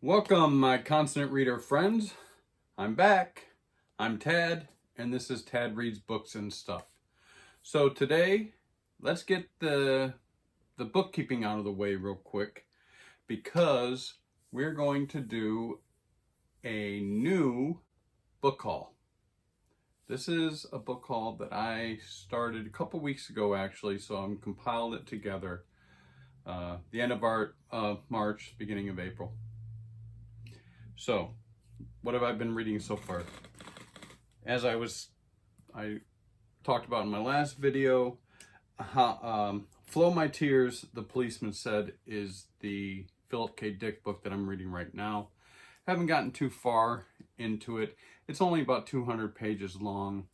Welcome, my constant reader friends. I'm back. I'm Tad, and this is Tad Reads Books and Stuff. So today, let's get the bookkeeping out of the way real quick, because we're going to do a new book haul. This is a book haul that I started a couple weeks ago, actually, so I'm compiled it together. The end of our March, beginning of April. So, what have I been reading so far? As I talked about in my last video, Flow My Tears, The Policeman Said, is the Philip K. Dick book that I'm reading right now. Haven't gotten too far into it. It's only about 200 pages long.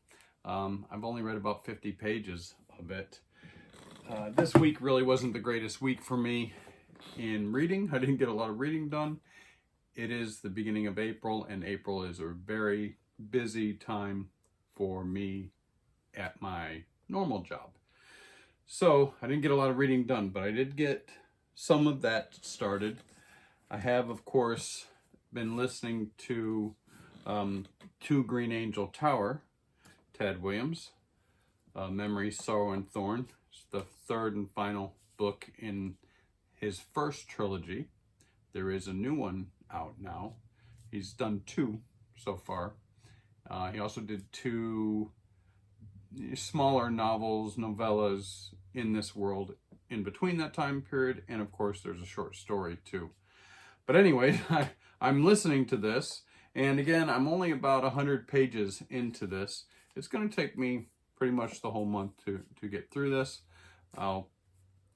I've only read about 50 pages of it. This week really wasn't the greatest week for me in reading. I didn't get a lot of reading done. It is the beginning of April, and April is a very busy time for me at my normal job. So I didn't get a lot of reading done, but I did get some of that started. I have, of course, been listening to To Green Angel Tower, Tad Williams, Memory, Sorrow, and Thorn. It's the third and final book in his first trilogy. There is a new one out now. He's done 2 so far. He also did 2 smaller novels, novellas in this world in between that time period, and of course there's a short story too. But anyway, I'm listening to this, and again, I'm only about 100 pages into this. It's going to take me pretty much the whole month to get through this. I'll,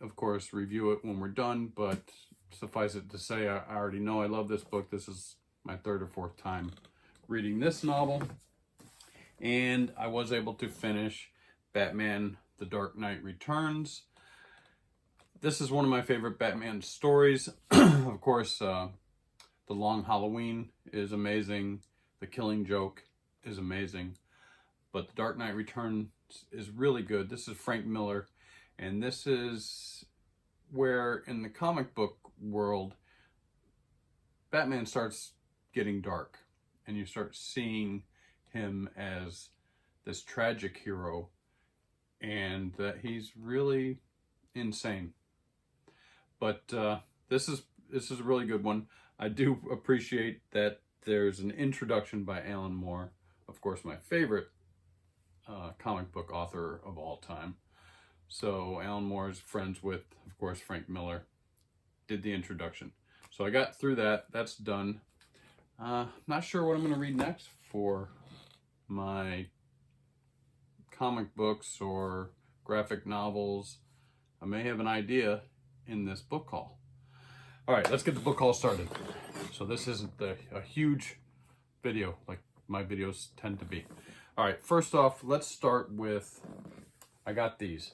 of course, review it when we're done, but suffice it to say, I already know I love this book. This is my 3rd or 4th time reading this novel. And I was able to finish Batman: The Dark Knight Returns. This is one of my favorite Batman stories. Of course, The Long Halloween is amazing. The Killing Joke is amazing. But The Dark Knight Returns is really good. This is Frank Miller. And this is where, in the comic book world, Batman starts getting dark, and you start seeing him as this tragic hero, and that he's really insane. But this is a really good one. I do appreciate that there's an introduction by Alan Moore, of course my favorite comic book author of all time. So Alan Moore is friends with, of course, Frank Miller, did the introduction. So I got through that. That's done. Not sure what I'm going to read next for my comic books or graphic novels. I may have an idea in this book haul. All right, let's get the book haul started. So this isn't a huge video like my videos tend to be. All right, first off, let's start with, I got these.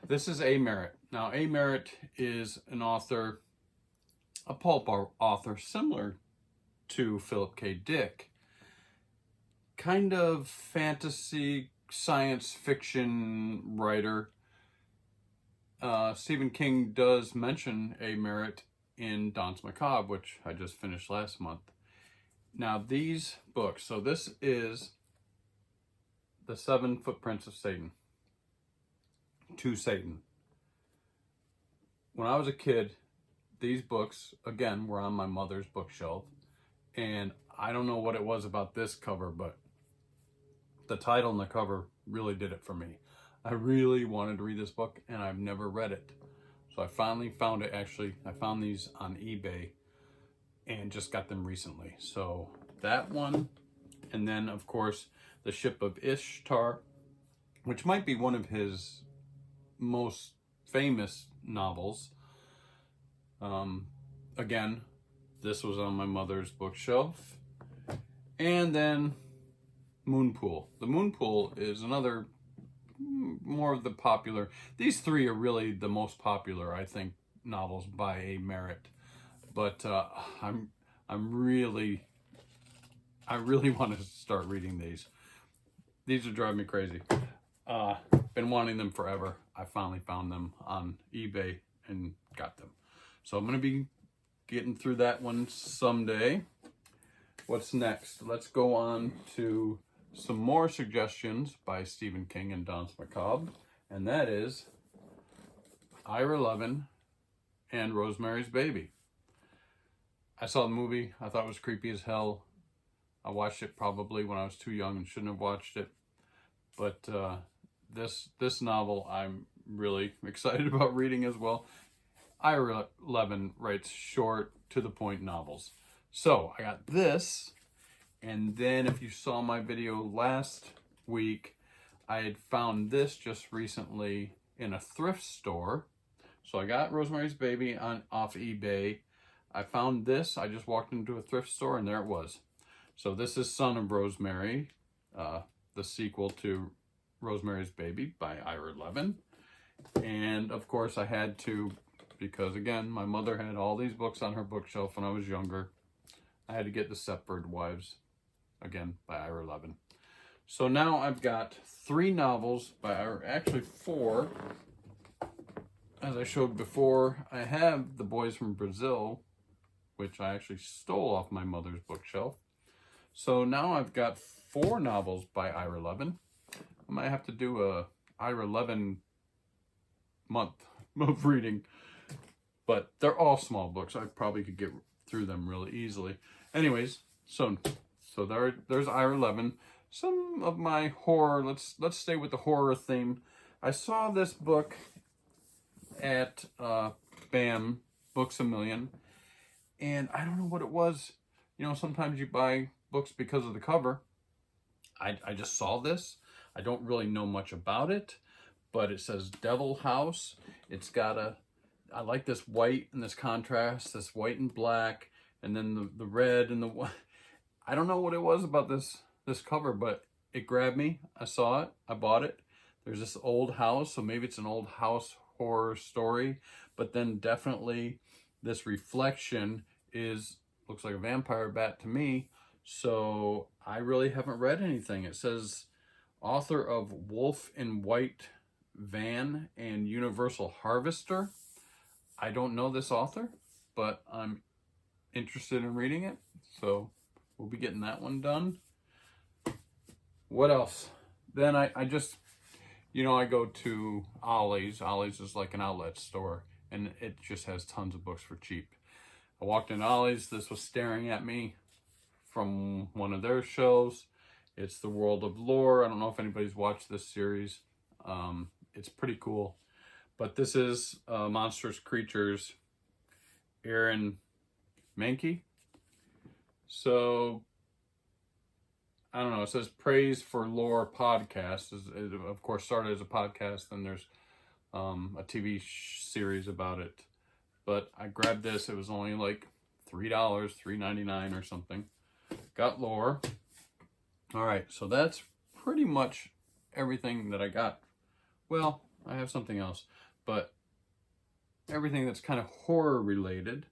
This is A. Merritt. Now, A. Merritt is an author, a pulp author, similar to Philip K. Dick. Kind of fantasy, science fiction writer. Stephen King does mention A. Merritt in Danse Macabre, which I just finished last month. Now, these books, so this is The 7 Footprints of Satan. To Satan. When I was a kid, these books, again, were on my mother's bookshelf, and I don't know what it was about this cover, but the title and the cover really did it for me. I really wanted to read this book, and I've never read it. So I finally found it. Actually, I found these on eBay and just got them recently. So that one, and then, of course, The Ship of Ishtar, which might be one of his most famous novels. Again, this was on my mother's bookshelf. And then Moonpool. The Moonpool is another, more of the popular, these 3 are really the most popular, I think, novels by A. Merritt. But I really want to start reading these. These are driving me crazy. Been wanting them forever. I finally found them on eBay and got them. So I'm going to be getting through that one someday. What's next? Let's go on to some more suggestions by Stephen King and Danse Macabre, and that is Ira Levin and Rosemary's Baby. I saw the movie. I thought it was creepy as hell. I watched it probably when I was too young and shouldn't have watched it. But this novel I'm really excited about reading as well. Ira Levin writes short, to the point novels. So I got this, and then if you saw my video last week, I had found this just recently in a thrift store. So I got Rosemary's Baby off eBay. I found this. I just walked into a thrift store and there it was. So this is Son of Rosemary, the sequel to Rosemary's Baby by Ira Levin. And of course I had to, because again, my mother had all these books on her bookshelf when I was younger. I had to get the Stepford Wives, again, by Ira Levin. So now I've got 3 novels by Ira, actually 4. As I showed before, I have The Boys from Brazil, which I actually stole off my mother's bookshelf. So now I've got 4 novels by Ira Levin. I might have to do a Ira Levin month of reading, but they're all small books. I probably could get through them really easily. Anyways, so there's Ira Levin. Some of my horror. Let's stay with the horror theme. I saw this book at BAM Books A Million, and I don't know what it was. You know, sometimes you buy books because of the cover. I just saw this. I don't really know much about it, but it says Devil House. It's got I like this white and this contrast, this white and black, and then the red and the white. I don't know what it was about this cover, but it grabbed me. I saw it. I bought it. There's this old house, so maybe it's an old house horror story, but then definitely this reflection looks like a vampire bat to me. So I really haven't read anything. It says author of Wolf in White Van and Universal Harvester. I don't know this author, but I'm interested in reading it. So we'll be getting that one done. What else? Then I just, you know, I go to Ollie's. Ollie's is like an outlet store, and it just has tons of books for cheap. I walked in Ollie's. This was staring at me from one of their shows. It's The World of Lore. I don't know if anybody's watched this series. It's pretty cool. But this is Monstrous Creatures, Aaron Mahnke. So, I don't know. It says Praise for Lore podcast. It of course, started as a podcast. Then there's a TV series about it. But I grabbed this. It was only like $3, $3.99 or something. Got Lore. All right, so that's pretty much everything that I got. Well, I have something else, but everything that's kind of horror related.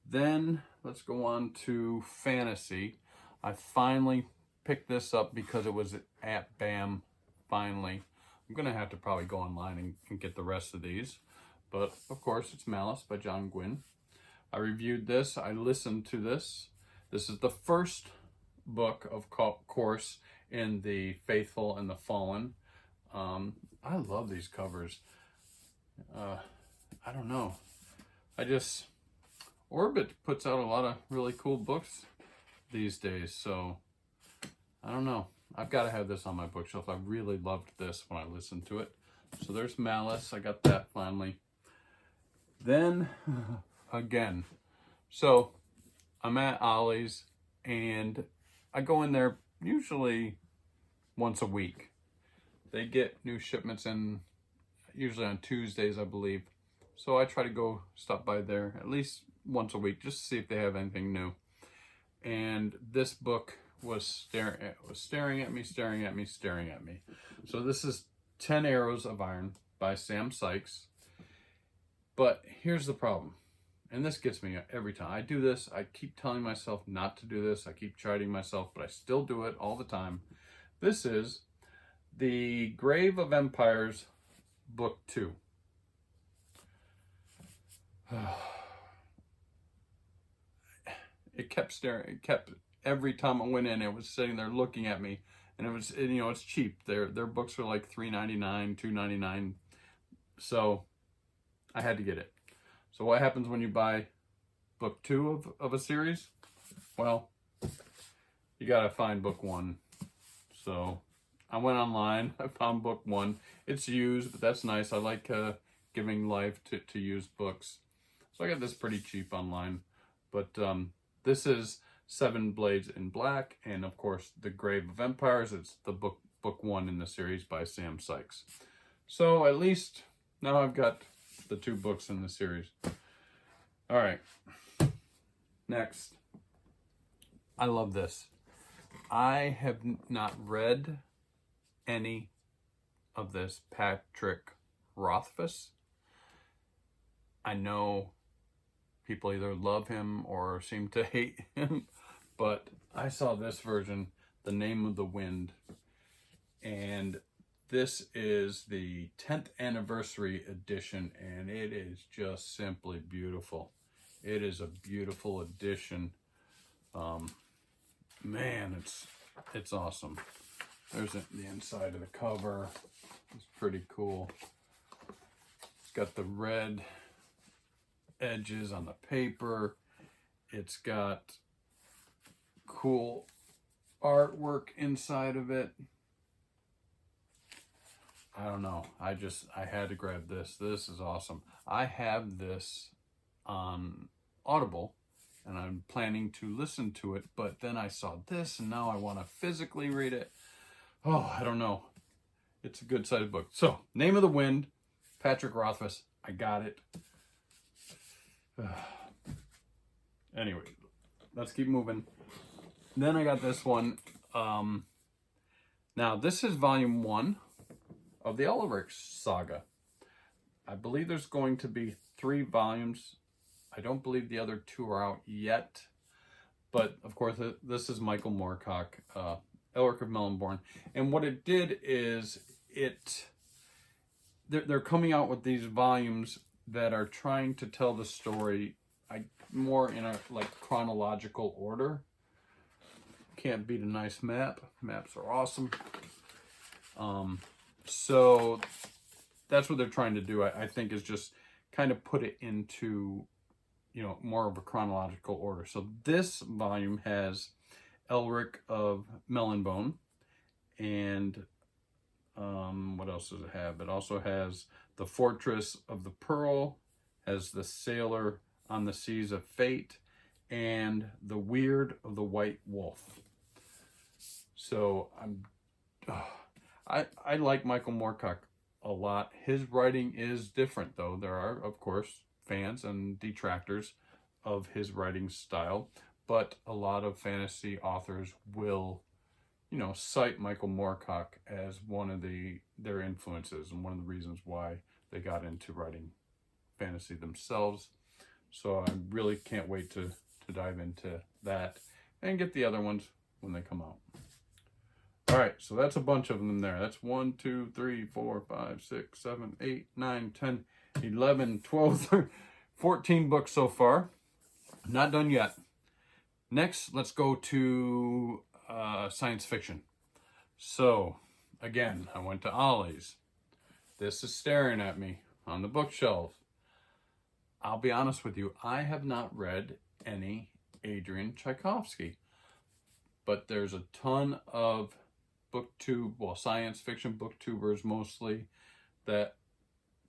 Then let's go on to fantasy. I finally picked this up because it was at BAM, finally. I'm going to have to probably go online and get the rest of these. But, of course, it's Malice by John Gwynne. I reviewed this. I listened to this. This is the first book, of course, in the Faithful and the Fallen. I love these covers. I don't know. Orbit puts out a lot of really cool books these days, so I don't know. I've got to have this on my bookshelf. I really loved this when I listened to it. So there's Malice. I got that finally. Then, again, so I'm at Ollie's, and I go in there usually once a week. They get new shipments in usually on Tuesdays, I believe. So I try to stop by there at least once a week just to see if they have anything new. And this book was staring at me. So this is 10 Arrows of Iron by Sam Sykes. But here's the problem. And this gets me every time. I do this. I keep telling myself not to do this. I keep chiding myself, but I still do it all the time. This is The Grave of Empires, Book 2. it kept staring. It kept, every time I went in, it was sitting there looking at me. And it was, you know, it's cheap. Their books are like $3.99, $2.99. So I had to get it. So what happens when you buy book 2 of a series? Well, you got to find book 1. So I went online. I found book 1. It's used, but that's nice. I like giving life to used books. So I got this pretty cheap online. But this is Seven Blades in Black, and of course, The Grave of Empires. It's the book 1 in the series by Sam Sykes. So at least now I've got the 2 books in the series. All right. Next. I love this. I have not read any of this Patrick Rothfuss. I know people either love him or seem to hate him, but I saw this version, The Name of the Wind, and this is the 10th anniversary edition, and it is just simply beautiful. It is a beautiful edition. Man, it's awesome. There's the inside of the cover. It's pretty cool. It's got the red edges on the paper. It's got cool artwork inside of it. I don't know. I had to grab this. This is awesome. I have this on Audible, and I'm planning to listen to it, but then I saw this, and now I want to physically read it. Oh, I don't know. It's a good sized book. So, Name of the Wind, Patrick Rothfuss. I got it. Anyway, let's keep moving. Then I got this one. Now, this is volume 1 of the Oliver Saga. I believe there's going to be 3 volumes. I don't believe the other 2 are out yet. But, of course, this is Michael Moorcock, Elric of Melonborn. And what it did is they're coming out with these volumes that are trying to tell the story more in a chronological order. Can't beat a nice map. Maps are awesome. So that's what they're trying to do, I think, is just kind of put it into, you know, more of a chronological order. So this volume has Elric of Melonborn, and what else does it have? It also has the Fortress of the Pearl, has the Sailor on the Seas of Fate, and the Weird of the White Wolf. So I like Michael Moorcock a lot. His writing is different, though. There are, of course, fans and detractors of his writing style, but a lot of fantasy authors will, you know, cite Michael Moorcock as one of their influences and one of the reasons why they got into writing fantasy themselves. So I really can't wait to dive into that and get the other ones when they come out. All right, so that's a bunch of them there. That's 1, 2, 3, 4, 5, 6, 7, 8, 9, 10, 11, 12, 13, 14 books so far. Not done yet. Next, let's go to science fiction. So, again, I went to Ollie's. This is staring at me on the bookshelf. I'll be honest with you, I have not read any Adrian Tchaikovsky, but there's a ton of booktube, well, science fiction booktubers mostly, that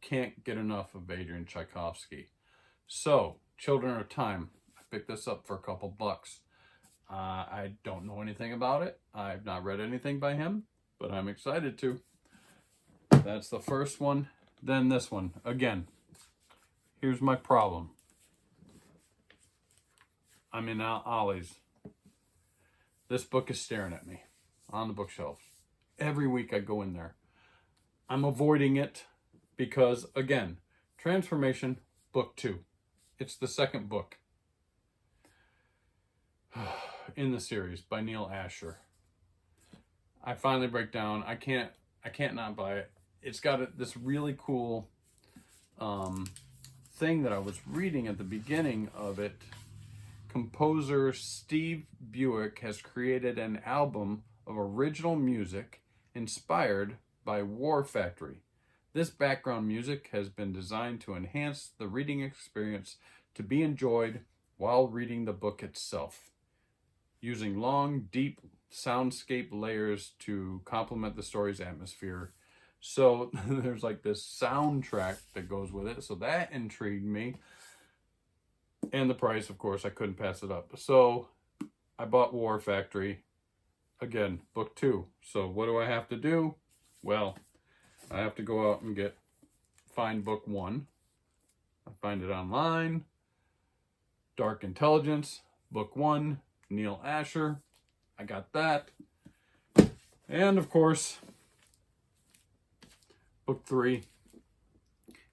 can't get enough of Adrian Tchaikovsky. So, Children of Time, I picked this up for a couple bucks. I don't know anything about it. I've not read anything by him, but I'm excited to. That's the first one. Then this one. Again, here's my problem. I'm in Ollie's. This book is staring at me on the bookshelf. Every week I go in there. I'm avoiding it because, again, Transformation, book 2. It's the second book in the series by Neil Asher. I finally break down. I can't not buy it. It's got this really cool thing that I was reading at the beginning of it, composer Steve Buick has created an album of original music inspired by War Factory. This background music has been designed to enhance the reading experience to be enjoyed while reading the book itself, using long, deep soundscape layers to complement the story's atmosphere. So there's like this soundtrack that goes with it. So that intrigued me. And the price, of course, I couldn't pass it up. So I bought War Factory. Again, book 2. So what do I have to do? Well, I have to go out and find book 1. I find it online. Dark Intelligence, book 1, Neil Asher. I got that. And of course, book 3,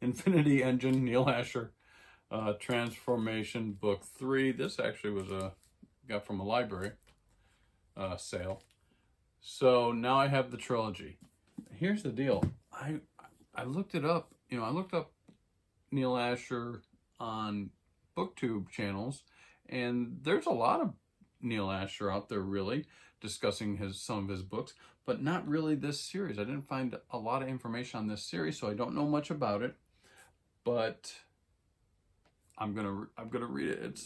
Infinity Engine, Neil Asher, Transformation, book 3. This actually was got from a library sale. So now I have the trilogy. Here's the deal. I looked it up. I looked up Neil Asher on BookTube channels, and there's a lot of Neil Asher out there really discussing some of his books, but not really this series. I didn't find a lot of information on this series, so I don't know much about it. But I'm gonna read it.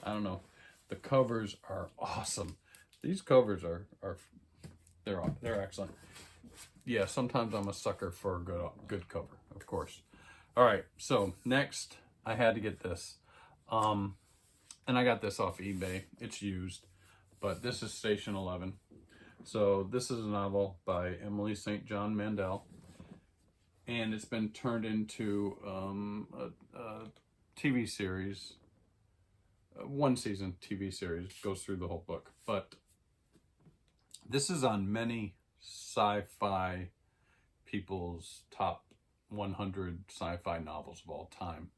I don't know. The covers are awesome. These covers they're excellent. Yeah, sometimes I'm a sucker for a good cover, of course. All right, so next I had to get this. And I got this off eBay. It's used, but this is Station 11. So this is a novel by Emily St. John Mandel, and it's been turned into a TV series. One season TV series, goes through the whole book. But this is on many sci-fi people's top 100 sci-fi novels of all time.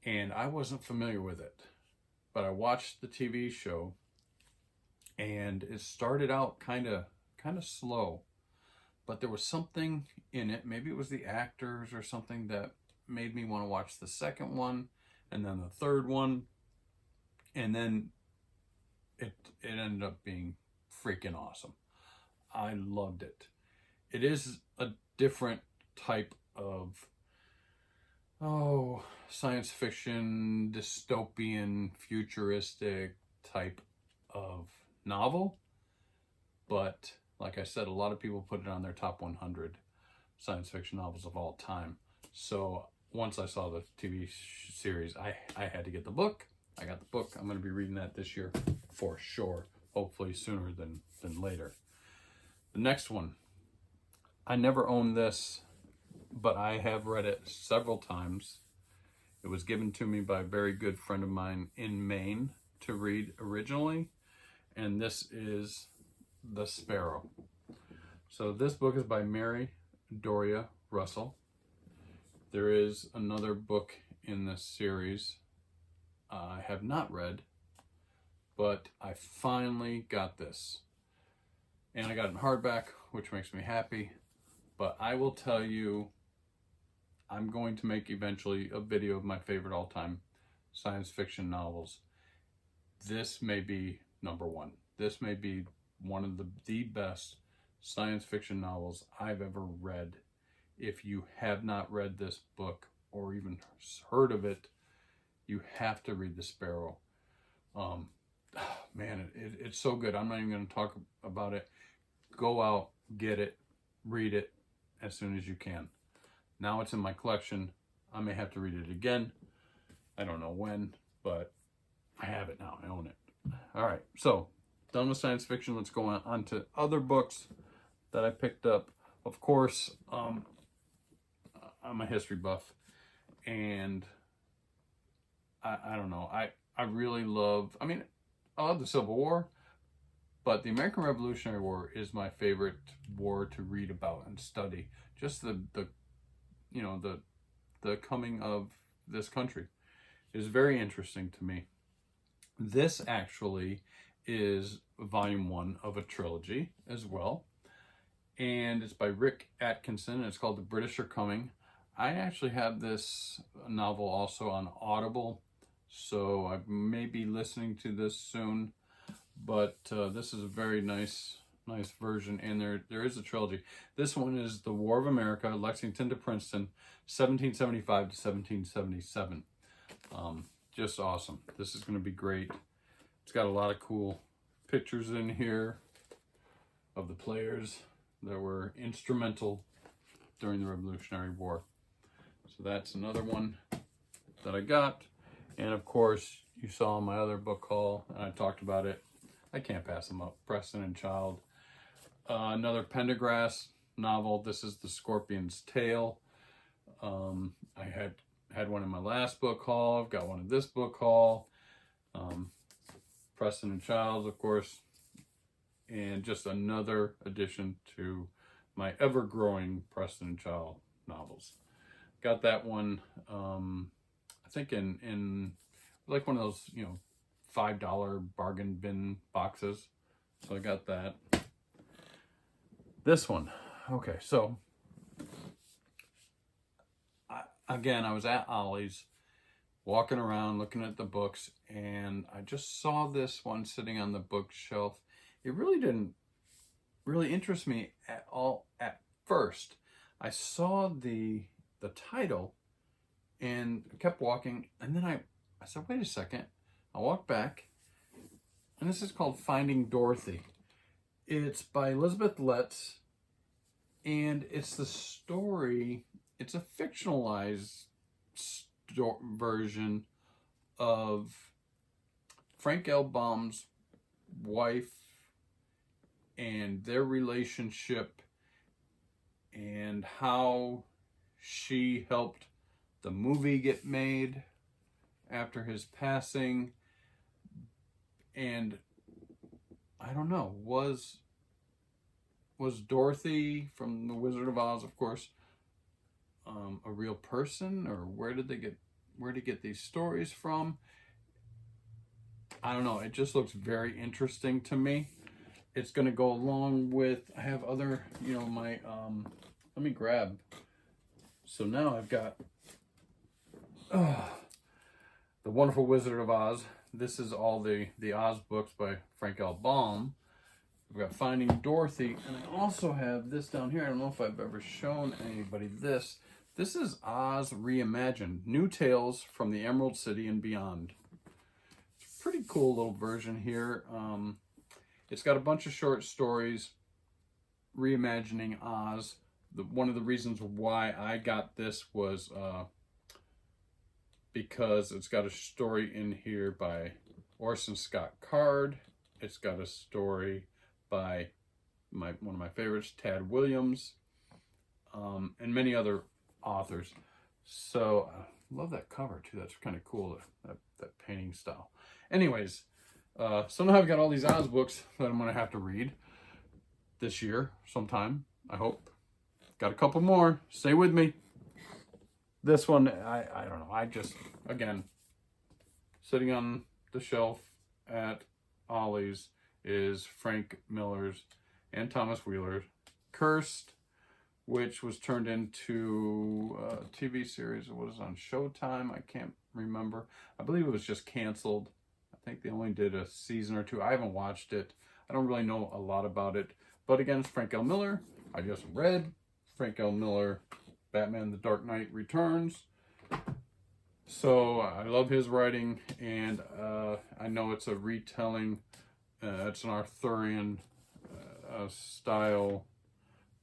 And I wasn't familiar with it, but I watched the TV show, and it started out kind of slow, but there was something in it. Maybe it was the actors or something that made me want to watch the second one, and then the third one, and then it ended up being freaking awesome. I loved it. It is a different type of science fiction, dystopian, futuristic type of novel. But like I said, a lot of people put it on their top 100 science fiction novels of all time. So once I saw the TV series, I had to get the book. I got the book. I'm going to be reading that this year for sure. Hopefully sooner than later. The next one, I never owned this, but I have read it several times. It was given to me by a very good friend of mine in Maine to read originally, and this is The Sparrow. So this book is by Mary Doria Russell. There is another book in this series I have not read, but I finally got this. And I got it in hardback, which makes me happy. But I will tell you, I'm going to make eventually a video of my favorite all-time science fiction novels. This may be number 1. This may be one of the best science fiction novels I've ever read. If you have not read this book or even heard of it, you have to read The Sparrow. Man, it's so good. I'm not even going to talk about it. Go out, get it, read it as soon as you can. Now it's in my collection. I may have to read it again. I don't know when, but I have it now. I own it. All right, so done with science fiction. Let's go on to other books that I picked up. Of course, I'm a history buff, and I don't know. I really love, I love the Civil War, but the American Revolutionary War is my favorite war to read about and study. Just the coming of this country is very interesting to me. This actually is volume 1 of a trilogy as well, and it's by Rick Atkinson, and it's called The British Are Coming. I actually have this novel also on Audible, so I may be listening to this soon. But this is a very nice version, and there is a trilogy. This one is The War of America, Lexington to Princeton, 1775 to 1777. Just awesome. This is going to be great. It's got a lot of cool pictures in here of the players that were instrumental during the Revolutionary War. So that's another one that I got. And of course, you saw my other book haul, and I talked about it. I can't pass them up. Preston and Child. Another Pendergrass novel. This is The Scorpion's Tail. I had one in my last book haul. I've got one in this book haul. Preston and Child, of course. And just another addition to my ever-growing Preston and Child novels. Got that one, I think in like one of those, you know, $5 bargain bin boxes. So I got that. This one. Okay, so I was at Ollie's walking around looking at the books, and I just saw this one sitting on the bookshelf. It really didn't really interest me at all at first. I saw the title and kept walking, and then I said, wait a second. I walked back, and this is called Finding Dorothy. It's by Elizabeth Letts, and it's the story, it's a fictionalized version of Frank L. Baum's wife and their relationship and how she helped the movie get made after his passing. And I don't know, was Dorothy from The Wizard of Oz, of course, a real person, or where did he get these stories from? I don't know. It just looks very interesting to me. It's going to go along with, I have other, you know, my, let me grab. So now I've got The Wonderful Wizard of Oz. This is all the Oz books by Frank L. Baum. We've got Finding Dorothy, and I also have this down here. I don't know if I've ever shown anybody this. This is Oz Reimagined, New Tales from the Emerald City and Beyond. It's a pretty cool little version here. It's got a bunch of short stories reimagining Oz. One of the reasons why I got this was because it's got a story in here by Orson Scott Card. It's got a story by one of my favorites, Tad Williams, and many other authors. So I love that cover too. That's kind of cool, that painting style. Anyways, so now I've got all these Oz books that I'm going to have to read this year sometime, I hope. Got a couple more. Stay with me. This one, I don't know. I just, again, sitting on the shelf at Ollie's is Frank Miller's and Thomas Wheeler's Cursed, which was turned into a TV series. It was on Showtime. I can't remember. I believe it was just canceled. I think they only did a season or two. I haven't watched it. I don't really know a lot about it. But again, it's Frank L. Miller. I just read Frank L. Miller, Batman The Dark Knight Returns. So I love his writing, and I know it's a retelling. It's an Arthurian style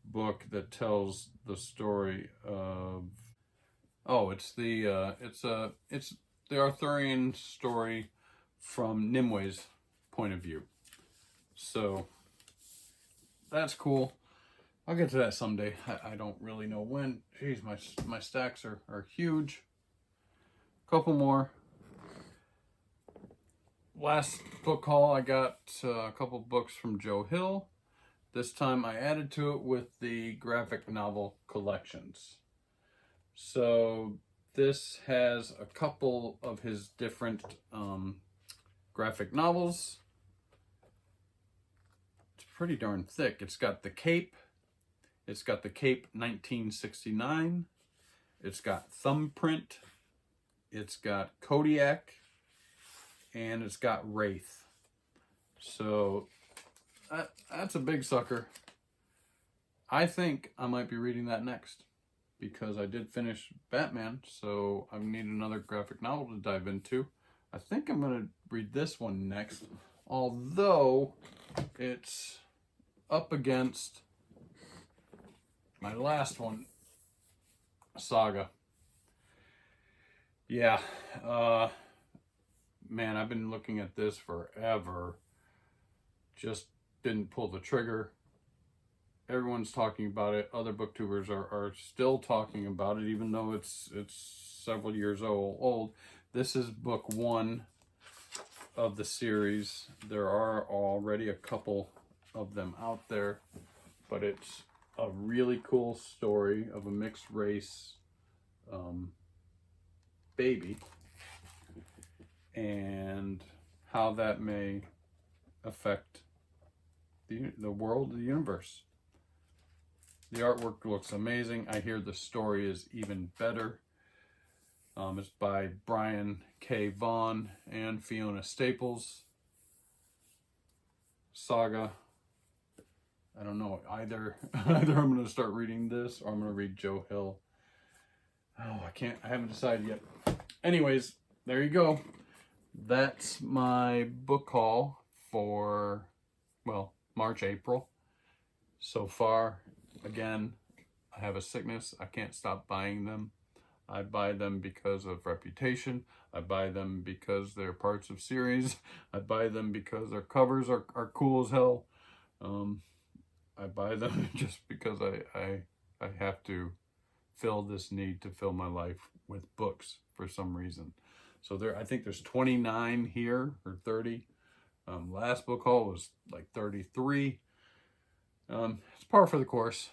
book that tells the story of, it's the Arthurian story from Nimwe's point of view. So that's cool. I'll get to that someday. I don't really know when. Jeez, my stacks are huge. Couple more. Last book haul, I got a couple books from Joe Hill. This time I added to it with the graphic novel collections. So this has a couple of his different graphic novels. It's pretty darn thick. It's got The Cape. It's got The Cape 1969. It's got Thumbprint. It's got Kodiak. and it's got Wraith. So that's a big sucker. I think I might be reading that next because I did finish Batman, so I need another graphic novel to dive into. I think I'm going to read this one next, although it's up against my last one, Saga. Yeah, man, I've been looking at this forever. Just didn't pull the trigger. Everyone's talking about it. Other booktubers are still talking about it, even though it's several years old. This is book 1 of the series. There are already a couple of them out there, but it's a really cool story of a mixed race baby and how that may affect the world, the universe. The artwork looks amazing. I hear the story is even better. It's by Brian K. Vaughan and Fiona Staples. Saga. I don't know. Either I'm going to start reading this or I'm going to read Joe Hill. Oh, I haven't decided yet. Anyways, there you go. That's my book haul for, well, March, April. So far, again, I have a sickness. I can't stop buying them. I buy them because of reputation. I buy them because they're parts of series. I buy them because their covers are cool as hell. I buy them just because I have to fill this need to fill my life with books for some reason. So I think there's 29 here, or 30. Last book haul was like 33. It's par for the course.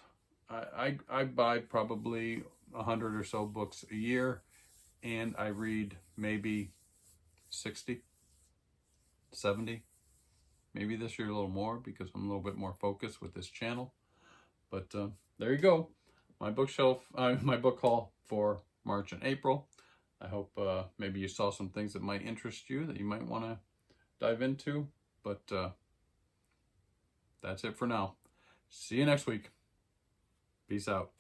I buy probably 100 or so books a year, and I read maybe 60, 70. Maybe this year a little more because I'm a little bit more focused with this channel. But there you go. My bookshelf, my book haul for March and April. I hope maybe you saw some things that might interest you that you might want to dive into. But that's it for now. See you next week. Peace out.